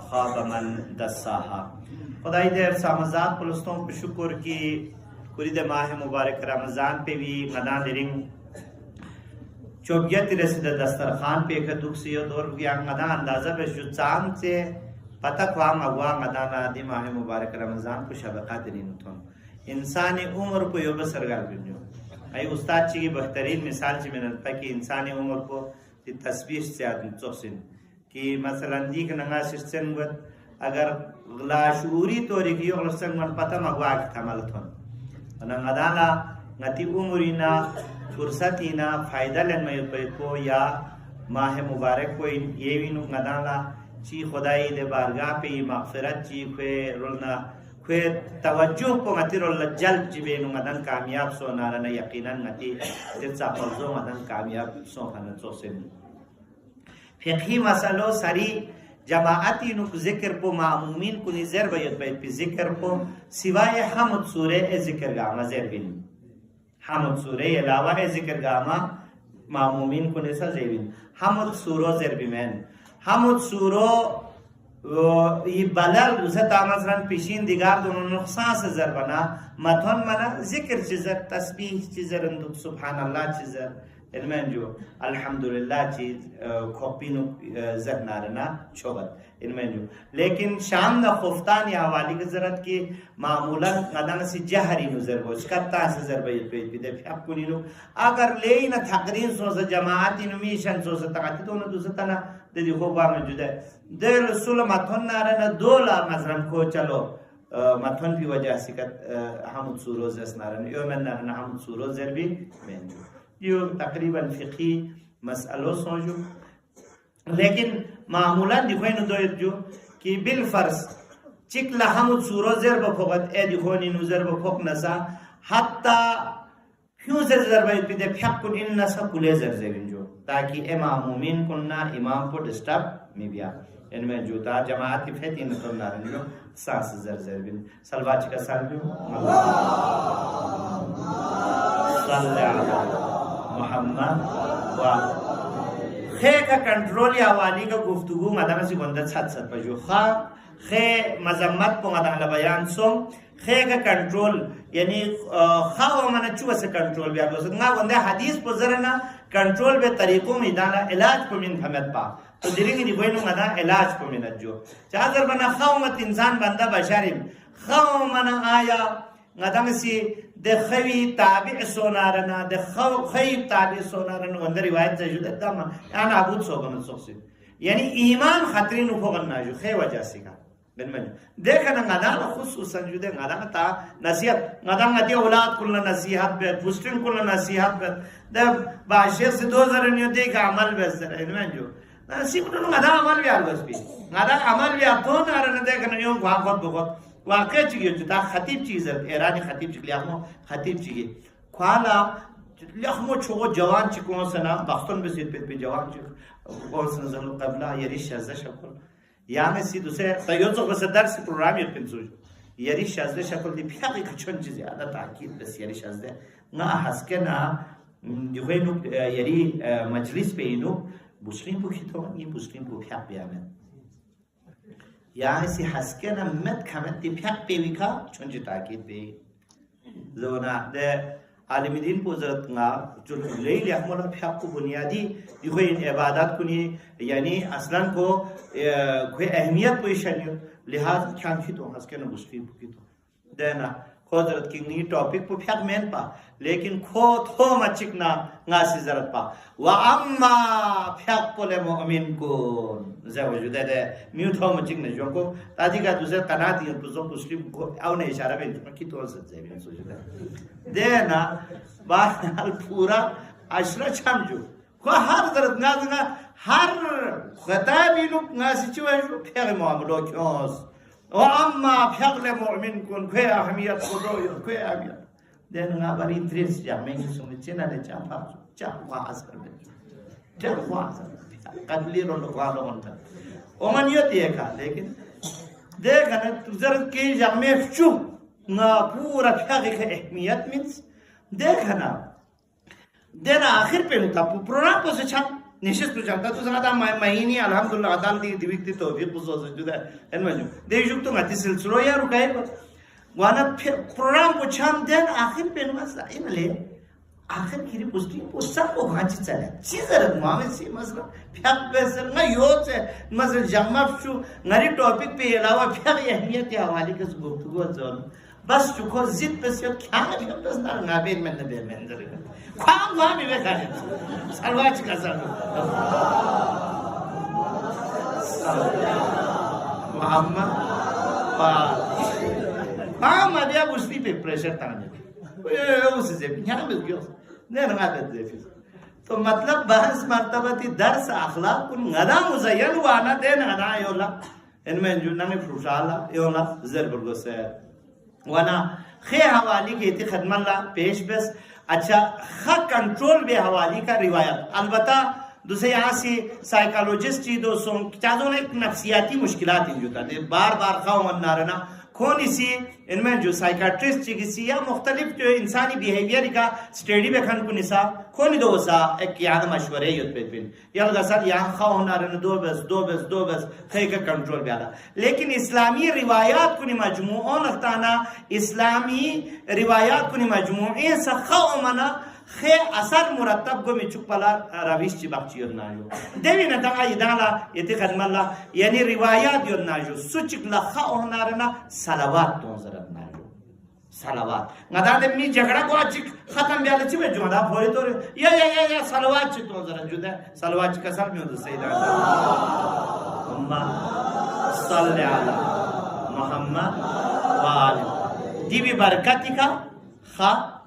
ख्वाब मन दस्साहा। खुदाई देर सामजात पुलस्तों पर शुक्र की कुरिद माह मुबारक रमज़ान पे भी मदान दिरिंग चौबियत रसीद दस्तरखान पे एक दुख से दौर गया मदा अंदाजा पे जो चांद से पता ख्वाम अगवा मदाना दी माह मुबारक रमज़ान को शबका दिरिन तो इंसानी उम्र को योग सरगार बिन्यो आई उस्ताद ची की बेहतरीन मिसाल ची मैंने पा कि इंसानी उम्र को तस्वीर से आदमी चौसिन कि मसलन दी के नंगा सिस्टम गत अगर लाशूरी तो रिकियो लसन मन पता मगवा के थमल थन नंगदाना ngati umurina fursatina फायदा लेन में पे को या माह मुबारक को ये भी नु ngadaना ची खुदाई दे बारगाह पे मगफिरत ची खे रोलना खे तवज्जो को ngati रोल जल्ब जिबे नु ngdan कामयाब सो नारना यकीनन ngati ते चापलजो ngdan कामयाब सो खाना चोसेन फिqhi मसलो सरी जमाअती नु जिक्र को मामूमिन को निजर बैत पे जिक्र को सिवाय हमद सूरे ए जिक्र गामा ज़ेरबिन हमद सूरे अलावा है जिक्र गामा मामूमिन को निसा ज़ेरबिन हमद सूरो ज़ेरबिमैन हमद सूरो ये बदल उसे तामज़रन पिशीन दिगार दोनों नुकसान से ज़रबना मथन मना जिक्र चीज़र तस्बीह चीज़र अंदुक सुभान अल्लाह चीज़र इनमें जो अल्हम्दुलिल्लाह चीज खोपिनु जहनारना छोगत इनमें जो लेकिन शाम न खुफ्तान या हवाली की जरूरत की मामूला गदन से जहरी नजर हो इसका से जरबे पे दे अब कुनिनु अगर ले न तकरीर सो से जमात इन मिशन सो से तकाती तो न दूसरा तना दे दी होबा में जुदा दे रसूल मथन नारना दोला मजरम को चलो मथन की वजह से हम सूरोज नारन यो में नारना हम सूरोज जरबी में यो तकरीबन फिqhi मसलो सोचो लेकिन मामूला दिखोई न दो जो कि बिल फर्ज चिकला हम सूरो जर बफोगत ए दिखोनी नुजर बफोक नसा हत्ता क्यों से जर भाई पिदे फकुन इन नसा कुले जर जेबिन जो ताकि ए मामूमिन कुन्ना इमाम को डिस्टर्ब में बिया इनमें जो ता जमात की फेती न तो नारन जो सांस जर जेबिन सलवाच का साल जो सल्लल्लाहु मोहम्मद वा खे का कंट्रोल या वाली का गुफ्तगू मदन से बंदा छत छत पर जो खा खे मजम्मत को मदन बयान सो खे का कंट्रोल यानी खा वो मना चुवा से कंट्रोल भी आप लोग ना बंदे हदीस पर जरा ना कंट्रोल बे तरीकों में दाना इलाज को मिन फहमत पा तो दिलेंगे नि कोई नु मदा इलाज को मिन जो चादर बना खाओ मत इंसान बंदा बशारिम खाओ मना आया ngadaŋ si de khawi tabi sonarana de khawi tabi sonarana wanda riwayat zajuda dama ana abud sogan soxsi yani iman khatrin ufogan naju khay wajah sika benman dekana ngadaŋ khususan jude ngadaŋ ta nasihat ngadaŋ ati aulad kulna nasihat be pustin kulna nasihat be de baashir se 2000 ne de ka amal be zara benman jo nasib no ngadaŋ amal be alwas bi ngadaŋ amal be aton arana dekana yo gwagot bogot वाकई चाहिए जो ता खतीब चीज़ है ऐरानी खतीब चिकली आमो खतीब चाहिए ख्वाला लखमो छोगो जवान चिकों से ना बख्तन बसीत पे जवान चिक कौन से नज़र कबला यरी शज़्ज़ा शक्ल याने सी दूसरे तयोज़ो को सदर से प्रोग्राम ये पिंसुज यरी शज़्ज़ा शक्ल दी प्यारी कचन चीज़ आदा ताकीद बस यरी शज़्ज़ा ना हंसके ना जो है नु यरी मजलिस पे इनु मुस्लिम को खितो ये मुस्लिम को प्यार प्यार यहाँ से हंसके ना मत खामत दिफ्याक पेविका चुंजी ताकीद बे जोना दे आलिमीन को जरूरत ना जो ले लिया हमारा फ्याक को बुनियादी ये कोई इबादत को नहीं यानी असलन को कोई अहमियत पोजीशन लिहाज ख्याल तो हंसके ना मुस्लिम की तो देना खुदरत की नी टॉपिक को फ्याक मेन पा लेकिन खो थो मचिक ना गासी जरूरत पा वा अम्मा फ्याक पोले मोमिन को ज़वजुद दे म्यूट हो मचिक ने जो को ताजी का दूसरे कनाती है तो मुस्लिम को आवने इशारा पे की तो से भी सोचता दे ना बाल पूरा अशरा छमजो को हर जरूरत ना हर खताबी लोग गासी चुए फ्याक मामलो क्यों وأما فعل مؤمن كن كي أهمية قدوي كي أهمية dan ngabari Idris jamin sumi cina de capa capa asar be capa asar kadli ro walo onta oman yoti eka lekin देखा ना तुझर के जामे फचू ना पूरा फ्यागे के अहमियत मीन्स देखा ना देना आखिर पे होता प्रोग्राम को से छा نشست جامتا تو زنادا مهینی الحمدلله عدال دی وقتی توفیق بزرگ جدا انمجو دیجوک تو ماتی سلسله یا رو کای وانا پروگرام کو چام دن آخر پن مسا اینله آخر کیری پوستی پوستا کو غاچی چله چیزر مامسی مثلا فیق بسر ما یوت مثلا جمع شو نری ټاپک په علاوه فیق اهمیت حواله کس گفتگو ځون بس چوکو زید بس یو کامل یو بس نه نابین من نه به منظر کوم وامي وکړه سلواچ کزا محمد ما بیا بوستی په پریشر تانه اوس زه بیا مګیو نه راغله دې تو مطلب بحث مرتبه درس اخلاق کن غدا مزین وانا دین انا یولا ان من جنن فروشالا یولا ضرب الغسه وانا خیر حوالی کی تی خدمت لا پیش بس अच्छा खा कंट्रोल बे हवाली का रिवायत अलबत्ता दूसरे यहाँ से साइकोलॉजिस्ट ही दोस्तों चारों ने नफ्सियाती मुश्किलात ही जुटा दे बार बार खाओ मन नारना कौन इसी इनमें जो साइकाट्रिस्ट चिकित्सा या मुख्तलिफ जो इंसानी बिहेवियर का स्टडी में खन को निसा कौन दो सा एक याद मशवरे युद्ध पे पिन या गसर यहाँ खाओ नारना दो बस खे का कंट्रोल बेला लेकिन इस्लामी रिवायात को मजमूओं नख्ताना इस्लामी रिवायात को मजमूए सा खाओ मना خي اثر مرتب گو می چوک پلا رویش چی بخشی یون ناجو دوی ندقا ایدالا یتی خدم الله یعنی روایات یون ناجو سوچک لخا اونارنا صلوات تونزرد ناجو صلوات نداده می جگڑا کو اچک ختم بیاله چی بجو دا پوری طور یا صلوات چی تونزرد جو ده صلوات چی کسر میوندو سیدہ امم صلی علی محمد و آل دی بی برکتی کا خا